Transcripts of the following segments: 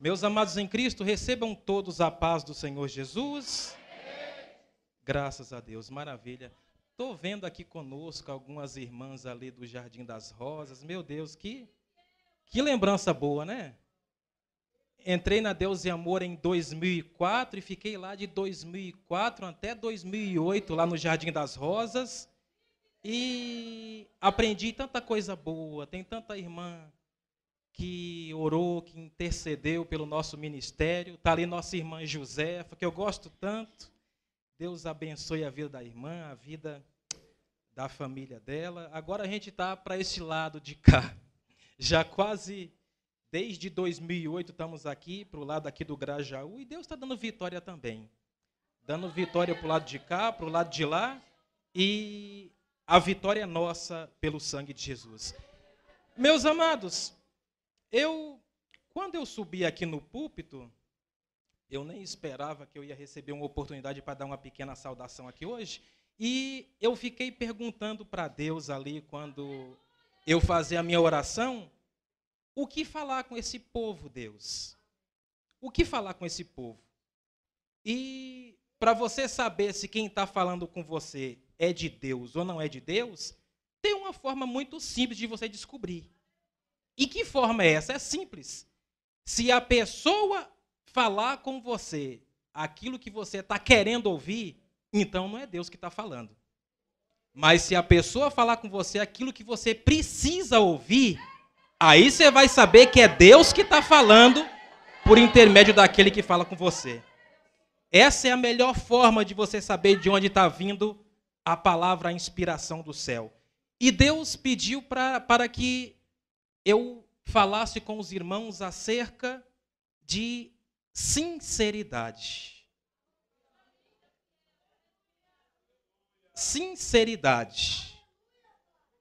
Meus amados em Cristo, recebam todos a paz do Senhor Jesus. Graças a Deus, maravilha. Estou vendo aqui conosco algumas irmãs ali do Jardim das Rosas. Meu Deus, que lembrança boa, né? Entrei na Deus e Amor em 2004 e fiquei lá de 2004 até 2008, lá no Jardim das Rosas. E aprendi tanta coisa boa, tem tanta irmã que orou, que intercedeu pelo nosso ministério. Está ali nossa irmã Josefa, que eu gosto tanto. Deus abençoe a vida da irmã, a vida da família dela. Agora a gente está para esse lado de cá. Já quase desde 2008 estamos aqui, para o lado aqui do Grajaú, e Deus está dando vitória também. Dando vitória para o lado de cá, para o lado de lá, e a vitória é nossa pelo sangue de Jesus. Meus amados, quando eu subi aqui no púlpito, eu nem esperava que eu ia receber uma oportunidade para dar uma pequena saudação aqui hoje, e eu fiquei perguntando para Deus ali, quando eu fazia a minha oração, o que falar com esse povo, Deus? O que falar com esse povo? E para você saber se quem está falando com você é de Deus ou não é de Deus, tem uma forma muito simples de você descobrir. E que forma é essa? É simples. Se a pessoa falar com você aquilo que você está querendo ouvir, então não é Deus que está falando. Mas se a pessoa falar com você aquilo que você precisa ouvir, aí você vai saber que é Deus que está falando por intermédio daquele que fala com você. Essa é a melhor forma de você saber de onde está vindo a palavra, a inspiração do céu. E Deus pediu para que eu falasse com os irmãos acerca de sinceridade. Sinceridade.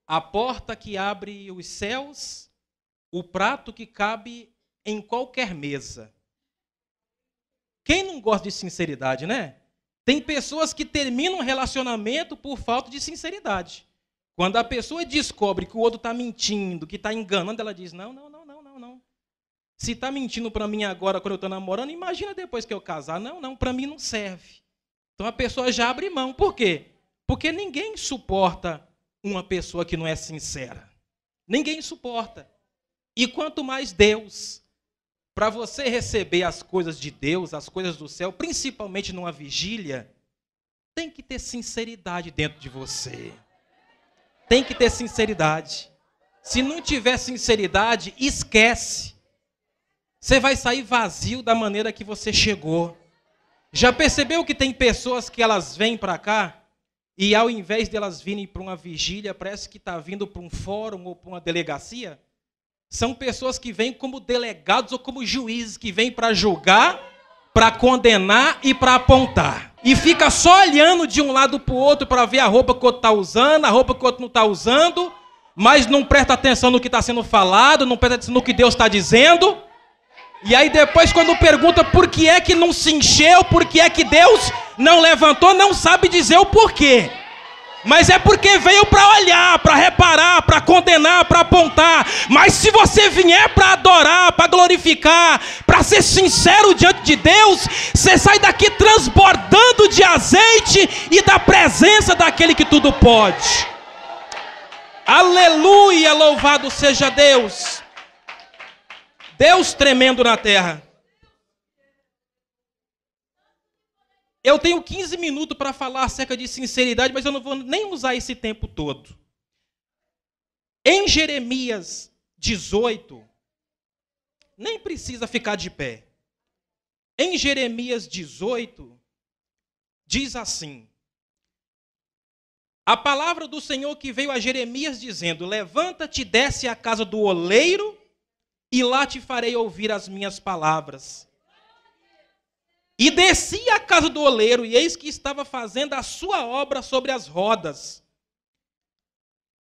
A porta que abre os céus, o prato que cabe em qualquer mesa. Quem não gosta de sinceridade, né? Tem pessoas que terminam um relacionamento por falta de sinceridade. Quando a pessoa descobre que o outro está mentindo, que está enganando, ela diz, não. Se está mentindo para mim agora, quando eu estou namorando, imagina depois que eu casar. Não, para mim não serve. Então a pessoa já abre mão. Por quê? Porque ninguém suporta uma pessoa que não é sincera. Ninguém suporta. E quanto mais Deus, para você receber as coisas de Deus, as coisas do céu, principalmente numa vigília, tem que ter sinceridade dentro de você. Tem que ter sinceridade. Se não tiver sinceridade, esquece. Você vai sair vazio da maneira que você chegou. Já percebeu que tem pessoas que elas vêm para cá e ao invés de elas virem para uma vigília, parece que está vindo para um fórum ou para uma delegacia? São pessoas que vêm como delegados ou como juízes, que vêm para julgar, para condenar e para apontar. E fica só olhando de um lado para o outro para ver a roupa que o outro está usando, a roupa que o outro não está usando, mas não presta atenção no que está sendo falado, não presta atenção no que Deus está dizendo. E aí depois, quando pergunta por que é que não se encheu, por que é que Deus não levantou, não sabe dizer o porquê. Mas é porque veio para olhar, para reparar, para condenar, para apontar. Mas se você vier para adorar, para glorificar, para ser sincero diante de Deus, você sai daqui transbordando de azeite e da presença daquele que tudo pode. Aleluia, louvado seja Deus. Deus tremendo na terra. Eu tenho 15 minutos para falar acerca de sinceridade, mas eu não vou nem usar esse tempo todo. Em Jeremias 18, nem precisa ficar de pé. Em Jeremias 18, diz assim: a palavra do Senhor que veio a Jeremias dizendo, levanta-te, desce à casa do oleiro, e lá te farei ouvir as minhas palavras. E desci à casa do oleiro, e eis que estava fazendo a sua obra sobre as rodas.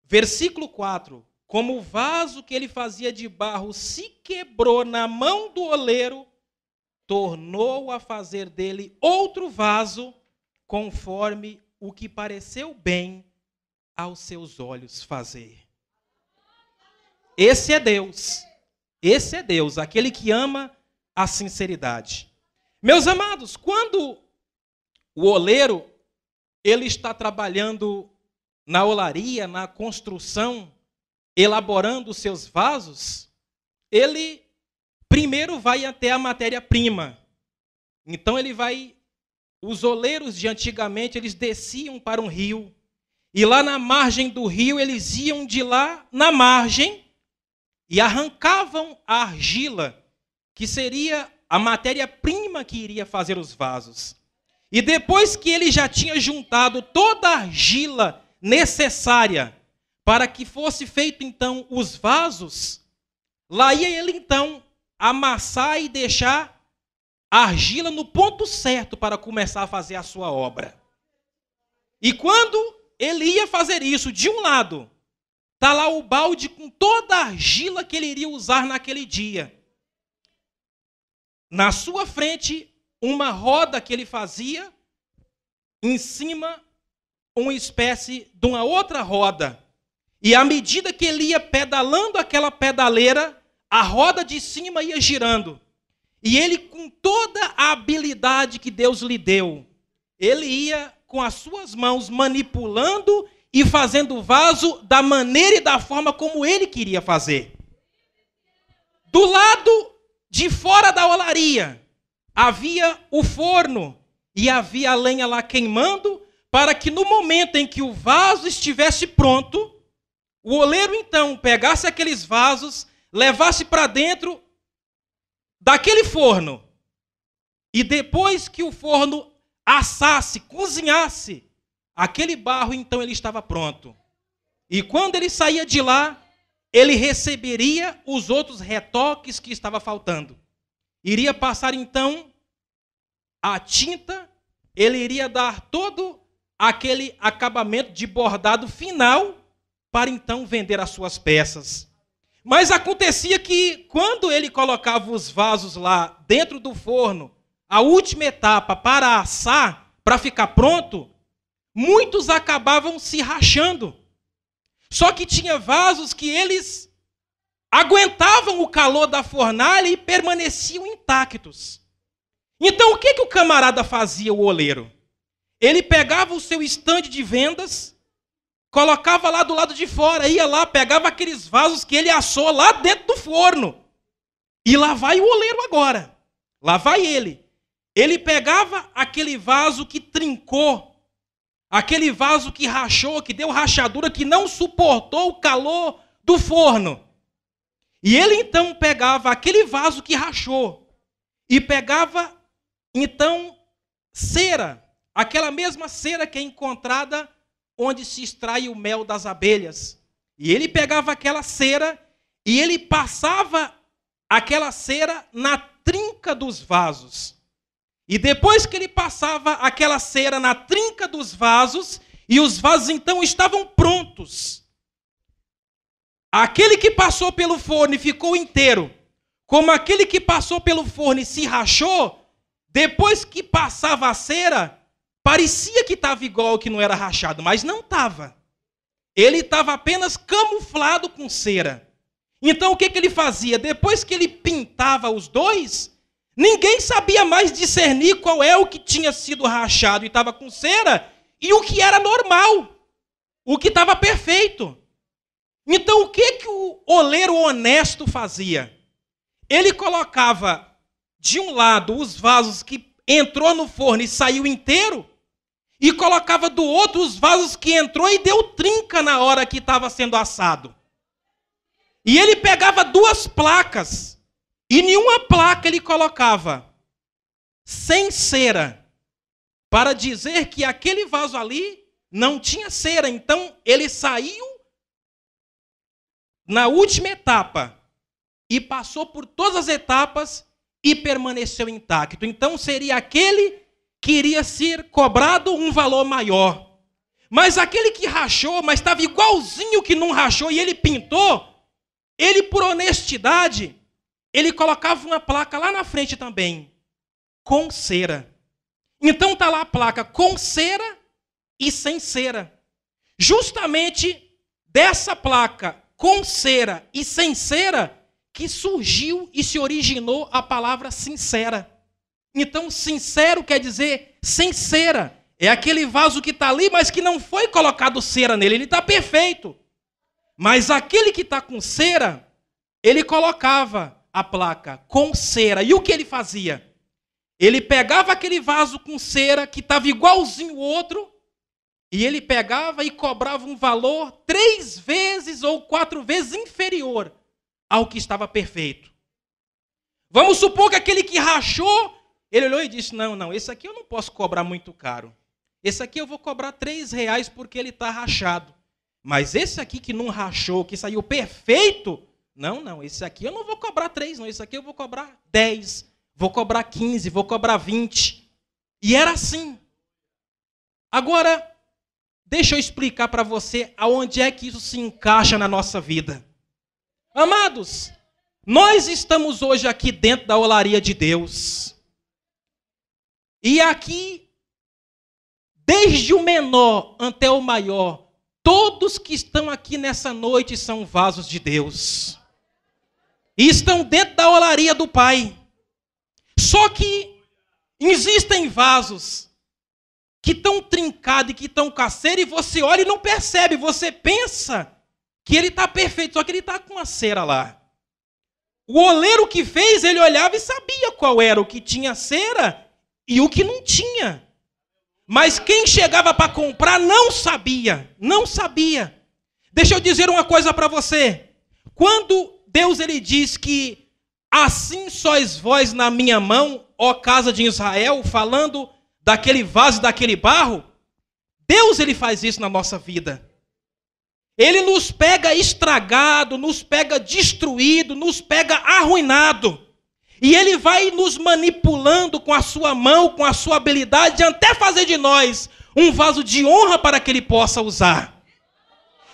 Versículo 4. Como o vaso que ele fazia de barro se quebrou na mão do oleiro, tornou a fazer dele outro vaso, conforme o que pareceu bem aos seus olhos fazer. Esse é Deus. Esse é Deus, aquele que ama a sinceridade. Meus amados, quando o oleiro ele está trabalhando na olaria, na construção, elaborando os seus vasos, ele primeiro vai até a matéria-prima. Então os oleiros de antigamente, eles desciam para um rio, e lá na margem do rio, eles iam de lá na margem e arrancavam a argila, que seria a matéria-prima que iria fazer os vasos. E depois que ele já tinha juntado toda a argila necessária para que fosse feito então os vasos, lá ia ele então amassar e deixar a argila no ponto certo para começar a fazer a sua obra. E quando ele ia fazer isso, de um lado, está lá o balde com toda a argila que ele iria usar naquele dia. Na sua frente, uma roda que ele fazia, em cima, uma espécie de uma outra roda. E à medida que ele ia pedalando aquela pedaleira, a roda de cima ia girando. E ele, com toda a habilidade que Deus lhe deu, ele ia com as suas mãos manipulando e fazendo o vaso da maneira e da forma como ele queria fazer. Do lado de fora da olaria, havia o forno e havia a lenha lá queimando, para que no momento em que o vaso estivesse pronto, o oleiro então pegasse aqueles vasos, levasse para dentro daquele forno. E depois que o forno assasse, cozinhasse, aquele barro então ele estava pronto. E quando ele saía de lá, ele receberia os outros retoques que estava faltando. Iria passar então a tinta, ele iria dar todo aquele acabamento de bordado final para então vender as suas peças. Mas acontecia que quando ele colocava os vasos lá dentro do forno, a última etapa para assar, para ficar pronto, muitos acabavam se rachando. Só que tinha vasos que eles aguentavam o calor da fornalha e permaneciam intactos. Então o que o camarada fazia, o oleiro? Ele pegava o seu estande de vendas, colocava lá do lado de fora, ia lá, pegava aqueles vasos que ele assou lá dentro do forno. E lá vai o oleiro agora. Lá vai ele. Ele pegava aquele vaso que trincou, aquele vaso que rachou, que deu rachadura, que não suportou o calor do forno. E ele então pegava aquele vaso que rachou e pegava então cera, aquela mesma cera que é encontrada onde se extrai o mel das abelhas. E ele pegava aquela cera e ele passava aquela cera na trinca dos vasos. E depois que ele passava aquela cera na trinca dos vasos, e os vasos então estavam prontos. Aquele que passou pelo forno e ficou inteiro, como aquele que passou pelo forno e se rachou, depois que passava a cera, parecia que estava igual que não era rachado, mas não estava. Ele estava apenas camuflado com cera. Então o que ele fazia? Depois que ele pintava os dois, ninguém sabia mais discernir qual é o que tinha sido rachado e estava com cera e o que era normal, o que estava perfeito. Então o que o oleiro honesto fazia? Ele colocava de um lado os vasos que entrou no forno e saiu inteiro, e colocava do outro os vasos que entrou e deu trinca na hora que estava sendo assado. E ele pegava duas placas, e nenhuma placa ele colocava sem cera, para dizer que aquele vaso ali não tinha cera. Então ele saiu na última etapa e passou por todas as etapas e permaneceu intacto. Então seria aquele que iria ser cobrado um valor maior. Mas aquele que rachou, mas estava igualzinho que não rachou e ele pintou, ele por honestidade, ele colocava uma placa lá na frente também, com cera. Então está lá a placa com cera e sem cera. Justamente dessa placa com cera e sem cera, que surgiu e se originou a palavra sincera. Então, sincero quer dizer sem cera. É aquele vaso que está ali, mas que não foi colocado cera nele. Ele está perfeito. Mas aquele que está com cera, ele colocava a placa com cera. E o que ele fazia? Ele pegava aquele vaso com cera, que estava igualzinho o outro, e ele pegava e cobrava um valor 3 vezes ou 4 vezes inferior ao que estava perfeito. Vamos supor que aquele que rachou, ele olhou e disse, não, esse aqui eu não posso cobrar muito caro. Esse aqui eu vou cobrar R$3 porque ele está rachado. Mas esse aqui que não rachou, que saiu perfeito, não, esse aqui eu não vou cobrar 3, não. Esse aqui eu vou cobrar 10, vou cobrar 15, vou cobrar 20. E era assim. Agora, deixa eu explicar para você aonde é que isso se encaixa na nossa vida. Amados, nós estamos hoje aqui dentro da olaria de Deus. E aqui, desde o menor até o maior, todos que estão aqui nessa noite são vasos de Deus. E estão dentro da olaria do Pai. Só que existem vasos que estão trincados e que estão caseiros, e você olha e não percebe. Você pensa que ele está perfeito, só que ele está com a cera lá. O oleiro que fez, ele olhava e sabia qual era o que tinha cera e o que não tinha. Mas quem chegava para comprar não sabia. Deixa eu dizer uma coisa para você. Quando Deus ele diz que assim sois vós na minha mão, ó casa de Israel, falando daquele vaso, daquele barro, Deus ele faz isso na nossa vida. Ele nos pega estragado, nos pega destruído, nos pega arruinado. E ele vai nos manipulando com a sua mão, com a sua habilidade, até fazer de nós um vaso de honra para que ele possa usar.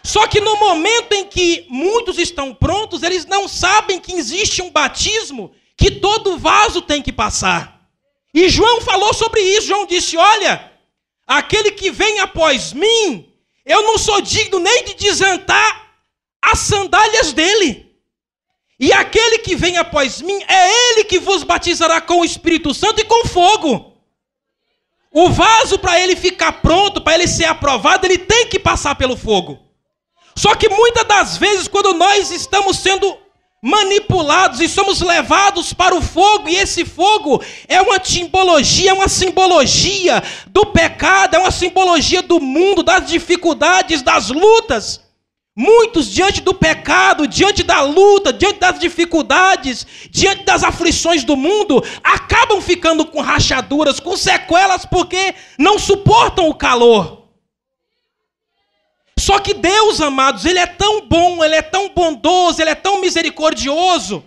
Só que no momento em que muitos estão prontos, eles não sabem que existe um batismo que todo vaso tem que passar. E João falou sobre isso. João disse, olha, aquele que vem após mim, eu não sou digno nem de desatar as sandálias dele. E aquele que vem após mim, é ele que vos batizará com o Espírito Santo e com fogo. O vaso, para ele ficar pronto, para ele ser aprovado, ele tem que passar pelo fogo. Só que muitas das vezes, quando nós estamos sendo manipulados e somos levados para o fogo, e esse fogo é uma simbologia do pecado, é uma simbologia do mundo, das dificuldades, das lutas. Muitos, diante do pecado, diante da luta, diante das dificuldades, diante das aflições do mundo, acabam ficando com rachaduras, com sequelas, porque não suportam o calor. Só que Deus, amados, ele é tão bom, ele é tão bondoso, ele é tão misericordioso,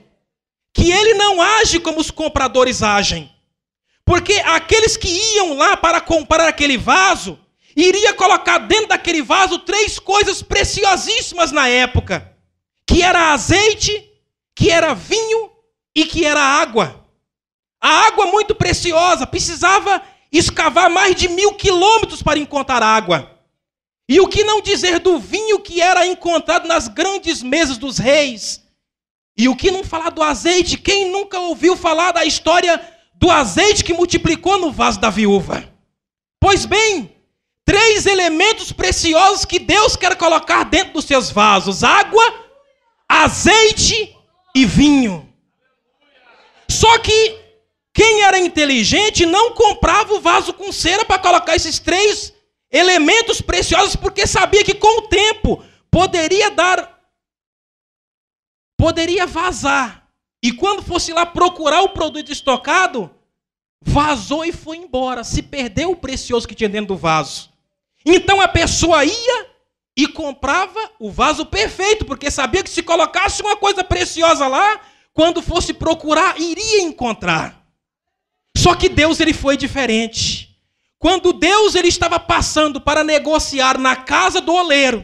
que ele não age como os compradores agem. Porque aqueles que iam lá para comprar aquele vaso, iria colocar dentro daquele vaso 3 coisas preciosíssimas na época, que era azeite, que era vinho e que era água. A água muito preciosa, precisava escavar mais de 1000 quilômetros para encontrar água. E o que não dizer do vinho que era encontrado nas grandes mesas dos reis? E o que não falar do azeite? Quem nunca ouviu falar da história do azeite que multiplicou no vaso da viúva? Pois bem, 3 elementos preciosos que Deus quer colocar dentro dos seus vasos: água, azeite e vinho. Só que quem era inteligente não comprava o vaso com cera para colocar esses 3 elementos preciosos, porque sabia que com o tempo poderia vazar. E quando fosse lá procurar o produto estocado, vazou e foi embora. Se perdeu o precioso que tinha dentro do vaso. Então a pessoa ia e comprava o vaso perfeito, porque sabia que se colocasse uma coisa preciosa lá, quando fosse procurar, iria encontrar. Só que Deus ele foi diferente. Quando Deus ele estava passando para negociar na casa do oleiro,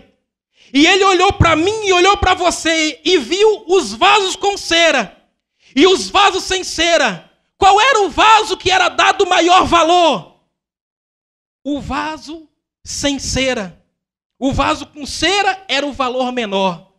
e ele olhou para mim e olhou para você e viu os vasos com cera e os vasos sem cera, qual era o vaso que era dado maior valor? O vaso sem cera. O vaso com cera era o valor menor.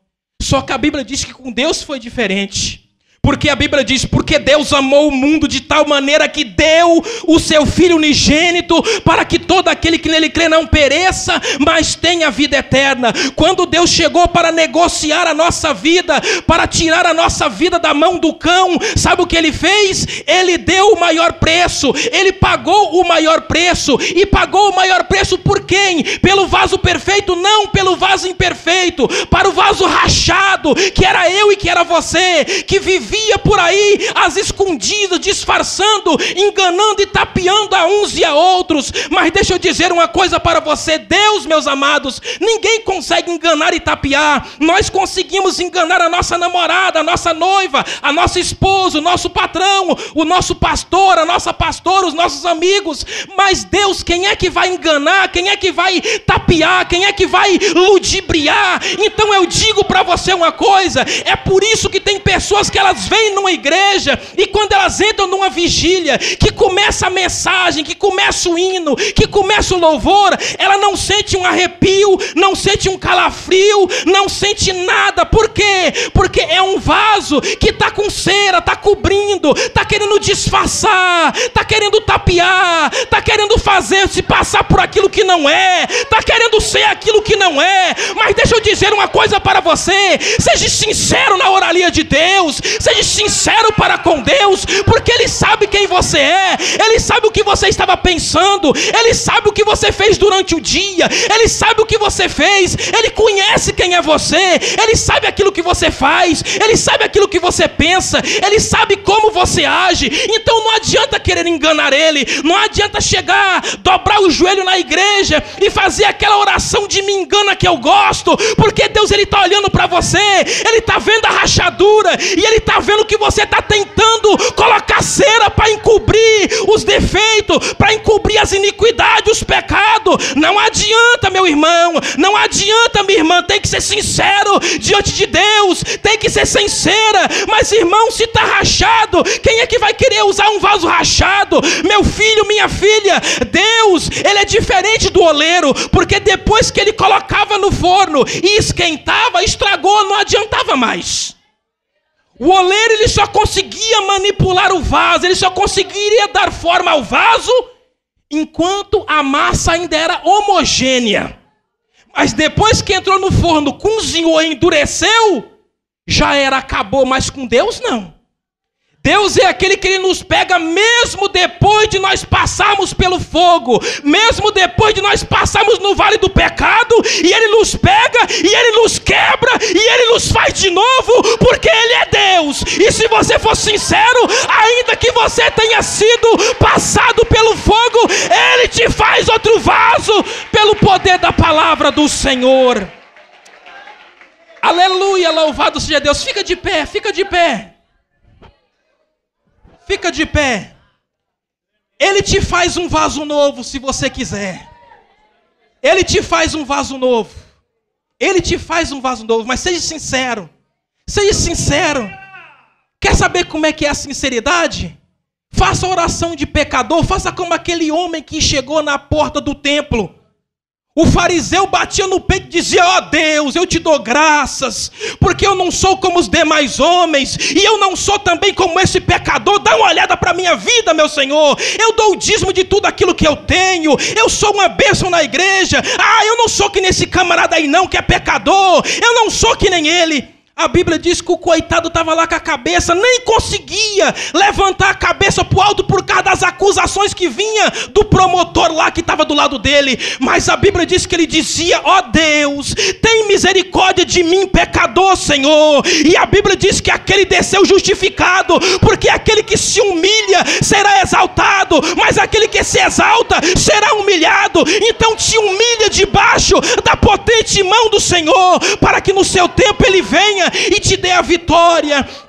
Só que a Bíblia diz que com Deus foi diferente. Porque a Bíblia diz, porque Deus amou o mundo de tal maneira que deu o seu Filho unigênito, para que todo aquele que nele crê não pereça, mas tenha vida eterna. Quando Deus chegou para negociar a nossa vida, para tirar a nossa vida da mão do cão, sabe o que ele fez? Ele deu o maior preço, ele pagou o maior preço. E pagou o maior preço por quem? Pelo vaso perfeito? Não, pelo vaso imperfeito, para o vaso rachado, que era eu e que era você, que vivia por aí às escondidas, disfarçando, enganando e tapeando a uns e a outros. Mas deixa eu dizer uma coisa para você: Deus, meus amados, ninguém consegue enganar e tapear. Nós conseguimos enganar a nossa namorada, a nossa noiva, a nossa esposa, o nosso patrão, o nosso pastor, a nossa pastora, os nossos amigos. Mas Deus, quem é que vai enganar? Quem é que vai tapear? Quem é que vai ludibriar? Então eu digo para você uma coisa: é por isso que tem pessoas que elas vêm numa igreja e quando elas entram numa vigília, que começa a mensagem, que começa o hino, que começa o louvor, ela não sente um arrepio, não sente um calafrio, não sente nada. Por quê? Porque é um vaso que está com cera, está cobrindo, está querendo disfarçar, está querendo tapear, está querendo fazer se passar por aquilo que não é, está querendo ser aquilo que não é. Mas deixa eu dizer uma coisa para você: seja sincero na oralia de Deus, seja sincero para com Deus, porque Ele sabe quem você é, Ele sabe o que você estava pensando, Ele sabe o que você fez durante o dia, Ele sabe o que você fez, Ele conhece quem é você, Ele sabe aquilo que você faz, Ele sabe aquilo que você pensa, Ele sabe como você age. Então não adianta querer enganar Ele, não adianta chegar, dobrar o joelho na igreja e fazer aquela oração de me engana que eu gosto, porque Deus, Ele está olhando para você, Ele está vendo a rachadura e Ele está vendo que você está tentando colocar cera para encobrir os defeitos, para encobrir as iniquidades, os pecados. Não adianta, meu irmão, não adianta, minha irmã, tem que ser sincero diante de Deus, tem que ser sincera. Mas irmão, se está rachado, quem é que vai querer usar um vaso rachado? Meu filho, minha filha, Deus, Ele é diferente do oleiro, porque depois que Ele colocava no forno e esquentava, estragou, não adiantava mais. O oleiro, ele só conseguia manipular o vaso, ele só conseguiria dar forma ao vaso enquanto a massa ainda era homogênea. Mas depois que entrou no forno, cozinhou e endureceu, já era, acabou. Mas com Deus não. Deus é aquele que Ele nos pega mesmo depois de nós passarmos pelo fogo, mesmo depois de nós passarmos no vale do pecado, e Ele nos pega, e Ele nos quebra, e Ele nos faz de novo, porque Ele é Deus. E se você for sincero, ainda que você tenha sido passado pelo fogo, Ele te faz outro vaso, pelo poder da palavra do Senhor. Aleluia, louvado seja Deus. Fica de pé, fica de pé. Fica de pé. Ele te faz um vaso novo se você quiser. Ele te faz um vaso novo. Ele te faz um vaso novo. Mas seja sincero. Seja sincero. Quer saber como é que é a sinceridade? Faça a oração de pecador. Faça como aquele homem que chegou na porta do templo. O fariseu batia no peito e dizia: ó Deus, eu te dou graças, porque eu não sou como os demais homens, e eu não sou também como esse pecador. Dá uma olhada para a minha vida, meu Senhor. Eu dou o dízimo de tudo aquilo que eu tenho. Eu sou uma bênção na igreja. Eu não sou que nem esse camarada aí não, que é pecador. Eu não sou que nem ele. A Bíblia diz que o coitado estava lá com a cabeça, nem conseguia levantar a cabeça para o alto por causa das acusações que vinha do promotor lá que estava do lado dele. Mas a Bíblia diz que ele dizia: ó Deus, tem misericórdia de mim, pecador, Senhor. E a Bíblia diz que aquele desceu justificado, porque aquele que se humilha será exaltado, mas aquele que se exalta será humilhado. Então te humilha debaixo da potente mão do Senhor, para que no seu tempo Ele venha e te dê a vitória.